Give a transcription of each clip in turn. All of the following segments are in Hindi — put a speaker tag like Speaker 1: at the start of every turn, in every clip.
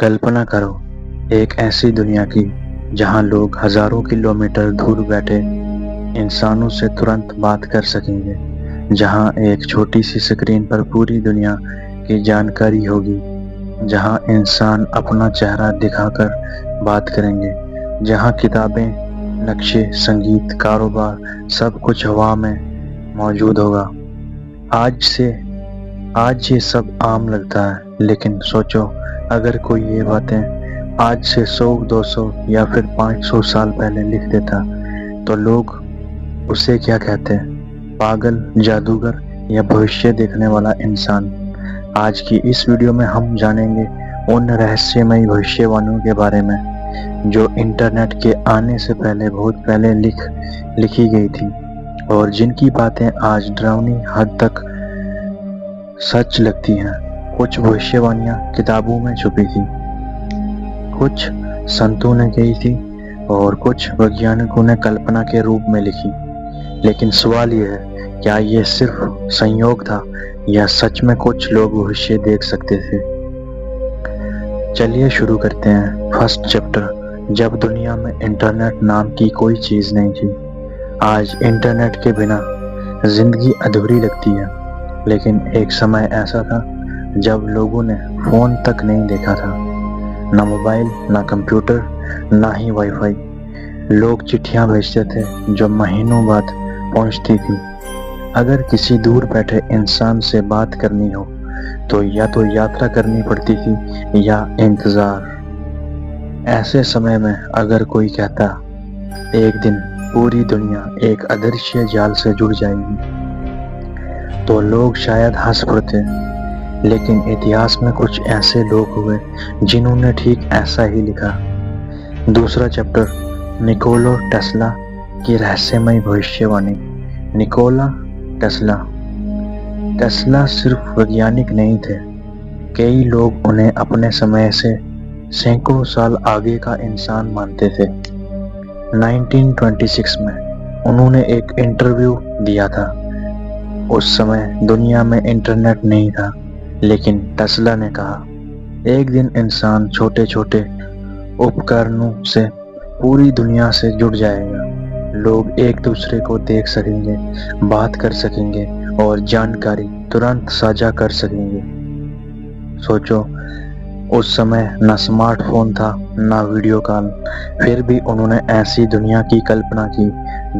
Speaker 1: कल्पना करो एक ऐसी दुनिया की जहां लोग हजारों किलोमीटर दूर बैठे इंसानों से तुरंत बात कर सकेंगे, जहां एक छोटी सी स्क्रीन पर पूरी दुनिया की जानकारी होगी, जहां इंसान अपना चेहरा दिखाकर बात करेंगे, जहां किताबें, नक्शे, संगीत, कारोबार सब कुछ हवा में मौजूद होगा। आज ये सब आम लगता है, लेकिन सोचो अगर कोई ये बातें आज से 100, 200 या फिर 500 साल पहले लिख देता तो लोग उसे क्या कहते? पागल, जादूगर या भविष्य देखने वाला इंसान? आज की इस वीडियो में हम जानेंगे उन रहस्यमयी भविष्यवाणियों के बारे में जो इंटरनेट के आने से पहले बहुत पहले लिखी गई थी और जिनकी बातें आज डरावनी हद तक सच लगती हैं। कुछ भविष्यवाणियां किताबों में छुपी थी, कुछ संतों ने कही थी और कुछ वैज्ञानिकों ने कल्पना के रूप में लिखी। लेकिन सवाल यह है, क्या ये सिर्फ संयोग था या सच में कुछ लोग भविष्य देख सकते थे? चलिए शुरू करते हैं। फर्स्ट चैप्टर, जब दुनिया में इंटरनेट नाम की कोई चीज नहीं थी। आज इंटरनेट के बिना जिंदगी अधूरी लगती है, लेकिन एक समय ऐसा था जब लोगों ने फोन तक नहीं देखा था, ना मोबाइल, ना कंप्यूटर, ना ही वाईफाई। लोग चिट्ठियां भेजते थे जो महीनों बाद पहुंचती थी। अगर किसी दूर बैठे इंसान से बात करनी हो तो या तो यात्रा करनी पड़ती थी या इंतजार। ऐसे समय में अगर कोई कहता एक दिन पूरी दुनिया एक अदृश्य जाल से जुड़ जाएगी तो लोग शायद हंस पड़ते। लेकिन इतिहास में कुछ ऐसे लोग हुए जिन्होंने ठीक ऐसा ही लिखा। दूसरा चैप्टर, निकोला टेस्ला की रहस्यमयी भविष्यवाणी। निकोला टेस्ला सिर्फ वैज्ञानिक नहीं थे, कई लोग उन्हें अपने समय से सैकड़ों साल आगे का इंसान मानते थे। 1926 में उन्होंने एक इंटरव्यू दिया था। उस समय दुनिया में इंटरनेट नहीं था, लेकिन टेस्ला ने कहा, एक दिन इंसान छोटे छोटे उपकरणों से पूरी दुनिया से जुड़ जाएगा। लोग एक दूसरे को देख सकेंगे, बात कर सकेंगे और जानकारी तुरंत साझा कर सकेंगे। सोचो, उस समय न स्मार्टफोन था, न वीडियो कॉल, फिर भी उन्होंने ऐसी दुनिया की कल्पना की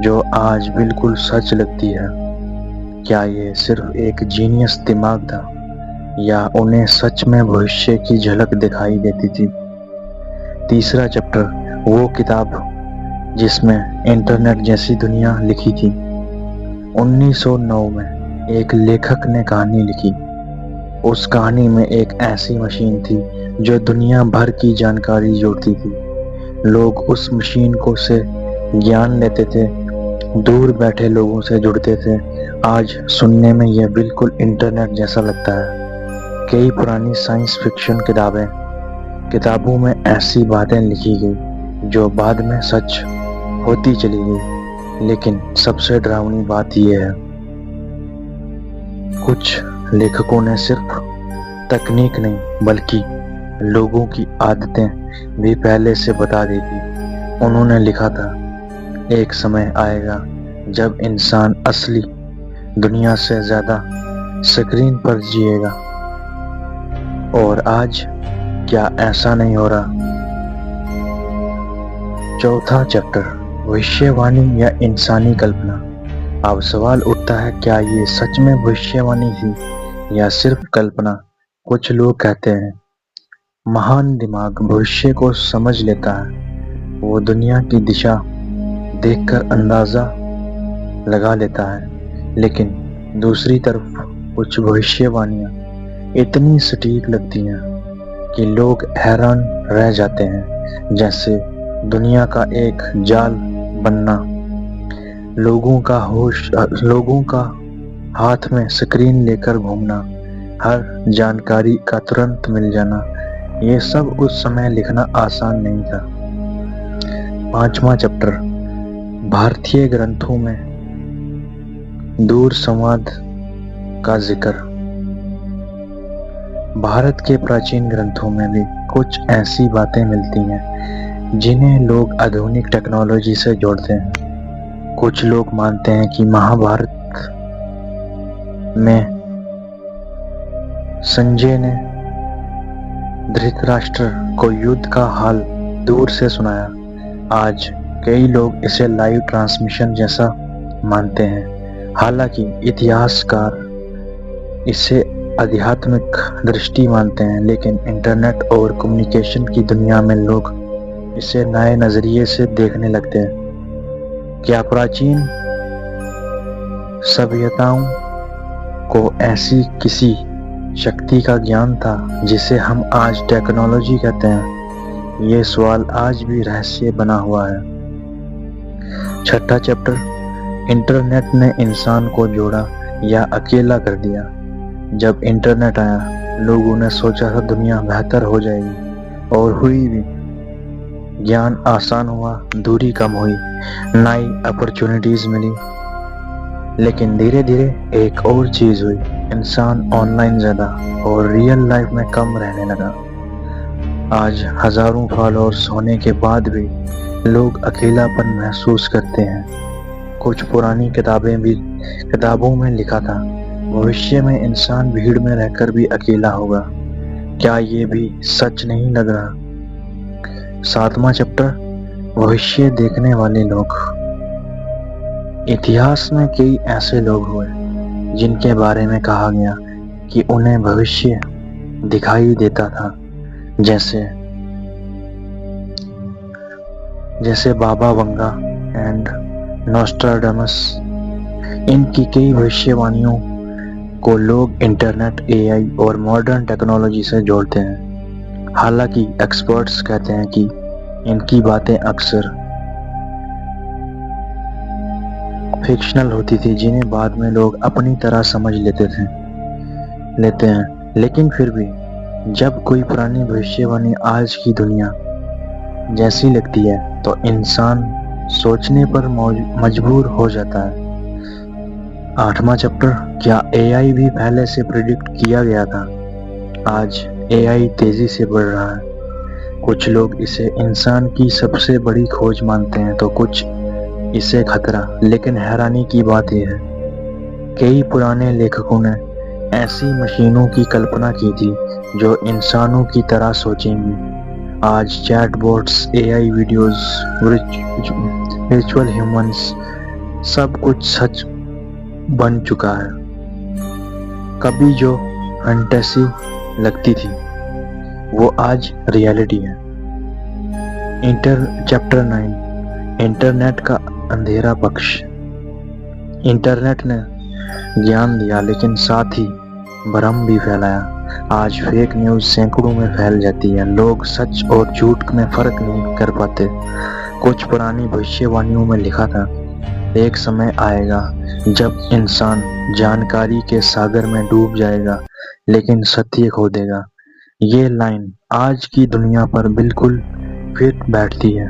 Speaker 1: जो आज बिल्कुल सच लगती है। क्या ये सिर्फ एक जीनियस दिमाग था या उन्हें सच में भविष्य की झलक दिखाई देती थी? तीसरा चैप्टर, वो किताब जिसमें इंटरनेट जैसी दुनिया लिखी थी। 1909 में एक लेखक ने कहानी लिखी। उस कहानी में एक ऐसी मशीन थी जो दुनिया भर की जानकारी जोड़ती थी। लोग उस मशीन को से ज्ञान लेते थे, दूर बैठे लोगों से जुड़ते थे। आज सुनने में यह बिल्कुल इंटरनेट जैसा लगता है। कई पुरानी साइंस फिक्शन किताबों में ऐसी बातें लिखी गई जो बाद में सच होती चली गई। लेकिन सबसे डरावनी बात यह है, कुछ लेखकों ने सिर्फ तकनीक नहीं बल्कि लोगों की आदतें भी पहले से बता दी थी। उन्होंने लिखा था, एक समय आएगा जब इंसान असली दुनिया से ज्यादा स्क्रीन पर जिएगा। और आज क्या ऐसा नहीं हो रहा? चौथा चैप्टर, भविष्यवाणी या इंसानी कल्पना। अब सवाल उठता है, क्या ये सच में भविष्यवाणी थी या सिर्फ कल्पना? कुछ लोग कहते हैं महान दिमाग भविष्य को समझ लेता है, वो दुनिया की दिशा देखकर अंदाजा लगा लेता है। लेकिन दूसरी तरफ कुछ भविष्यवाणियां इतनी सटीक लगती हैं कि लोग हैरान रह जाते हैं, जैसे दुनिया का एक जाल बनना, लोगों का हाथ में स्क्रीन लेकर घूमना, हर जानकारी का तुरंत मिल जाना। ये सब उस समय लिखना आसान नहीं था। पांचवा चैप्टर, भारतीय ग्रंथों में दूर संवाद का जिक्र। भारत के प्राचीन ग्रंथों में भी कुछ ऐसी बातें मिलती हैं जिन्हें लोग आधुनिक टेक्नोलॉजी से जोड़ते हैं। कुछ लोग मानते हैं कि महाभारत में संजय ने धृतराष्ट्र को युद्ध का हाल दूर से सुनाया। आज कई लोग इसे लाइव ट्रांसमिशन जैसा मानते हैं। हालांकि इतिहासकार इसे आध्यात्मिक दृष्टि मानते हैं, लेकिन इंटरनेट और कम्युनिकेशन की दुनिया में लोग इसे नए नजरिए से देखने लगते हैं। क्या प्राचीन सभ्यताओं को ऐसी किसी शक्ति का ज्ञान था जिसे हम आज टेक्नोलॉजी कहते हैं? ये सवाल आज भी रहस्य बना हुआ है। छठा चैप्टर, इंटरनेट ने इंसान को जोड़ा या अकेला कर दिया। जब इंटरनेट आया, लोगों ने सोचा था दुनिया बेहतर हो जाएगी, और हुई भी। ज्ञान आसान हुआ, दूरी कम हुई, नई अपॉर्चुनिटीज मिली। लेकिन धीरे धीरे एक और चीज हुई, इंसान ऑनलाइन ज्यादा और रियल लाइफ में कम रहने लगा। आज हजारों फॉलोअर्स होने के बाद भी लोग अकेलापन महसूस करते हैं। कुछ पुरानी किताबों में लिखा था, भविष्य में इंसान भीड़ में रहकर भी अकेला होगा। क्या ये भी सच नहीं लग रहा? सातवां चैप्टर, भविष्य देखने वाले लोग। इतिहास में कई ऐसे लोग हुए जिनके बारे में कहा गया कि उन्हें भविष्य दिखाई देता था, जैसे बाबा वंगा एंड नोस्ट्राडामस। इनकी कई भविष्यवाणियों को लोग इंटरनेट, एआई और मॉडर्न टेक्नोलॉजी से जोड़ते हैं। हालांकि एक्सपर्ट्स कहते हैं कि इनकी बातें अक्सर फिक्शनल होती थी, जिन्हें बाद में लोग अपनी तरह समझ लेते हैं। लेकिन फिर भी जब कोई पुरानी भविष्यवाणी आज की दुनिया जैसी लगती है, तो इंसान सोचने पर मजबूर हो जाता है। आठवां चैप्टर, क्या एआई भी पहले से प्रिडिक्ट किया गया था? आज एआई तेजी से बढ़ रहा है। कुछ लोग इसे इंसान की सबसे बड़ी खोज मानते हैं, तो कुछ इसे खतरा। लेकिन हैरानी की बात यह है, कई पुराने लेखकों ने ऐसी मशीनों की कल्पना की थी जो इंसानों की तरह सोचेंगी। आज chatbots, AI videos, virtual humans, सब कुछ सच बन चुका है। कभी जो फैंटेसी लगती थी, वो आज रियलिटी है। चैप्टर 9, इंटरनेट का अंधेरा पक्ष। इंटरनेट ने ज्ञान दिया, लेकिन साथ ही भ्रम भी फैलाया। आज फेक न्यूज़ सैकड़ों में फैल जाती है। लोग सच और झूठ में फर्क नहीं कर पाते। कुछ पुरानी भविष्यवाणियों में लिखा था, एक समय आएगा जब इंसान जानकारी के सागर में डूब जाएगा, लेकिन सत्य खो देगा। ये लाइन आज की दुनिया पर बिल्कुल फिट बैठती है।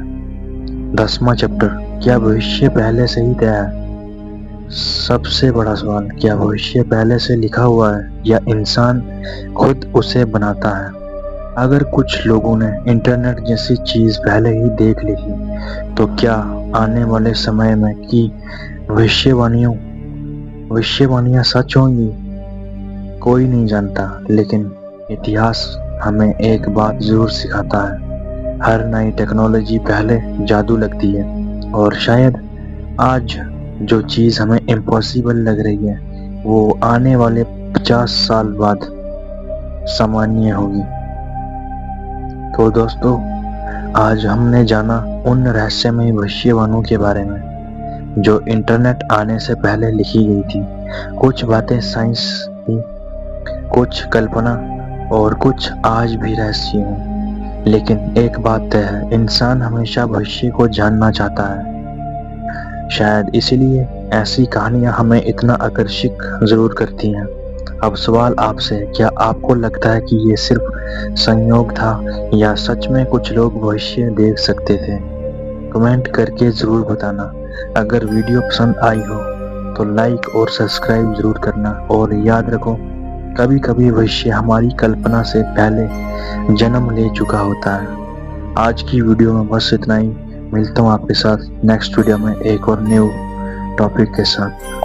Speaker 1: 10वां चैप्टर, क्या भविष्य पहले से ही तय है? सबसे बड़ा सवाल, क्या भविष्य पहले से लिखा हुआ है या इंसान खुद उसे बनाता है? अगर कुछ लोगों ने इंटरनेट जैसी चीज पहले ही देख ली थी, तो क्या आने वाले समय में की भविष्यवाणियां सच होंगी? कोई नहीं जानता, लेकिन इतिहास हमें एक बात जरूर सिखाता है, हर नई टेक्नोलॉजी पहले जादू लगती है, और शायद आज जो चीज हमें इम्पॉसिबल लग रही है, वो आने वाले 50 साल बाद सामान्य होगी। तो दोस्तों, आज हमने जाना उन रहस्यमय भविष्यवाणियों के बारे में जो इंटरनेट आने से पहले लिखी गई थी। कुछ बातें साइंस थी, कुछ कल्पना, और कुछ आज भी रहस्य हैं। लेकिन एक बात तय है, इंसान हमेशा भविष्य को जानना चाहता है। शायद इसीलिए ऐसी कहानियां हमें इतना आकर्षित जरूर करती हैं। अब सवाल आपसे है, क्या आपको लगता है कि ये सिर्फ संयोग था या सच में कुछ लोग भविष्य देख सकते थे? कमेंट करके जरूर बताना। अगर वीडियो पसंद आई हो तो लाइक और सब्सक्राइब जरूर करना, और याद रखो, कभी कभी भविष्य हमारी कल्पना से पहले जन्म ले चुका होता है। आज की वीडियो में बस इतना ही। मिलता हूँ आपके साथ नेक्स्ट वीडियो में एक और न्यू टॉपिक के साथ।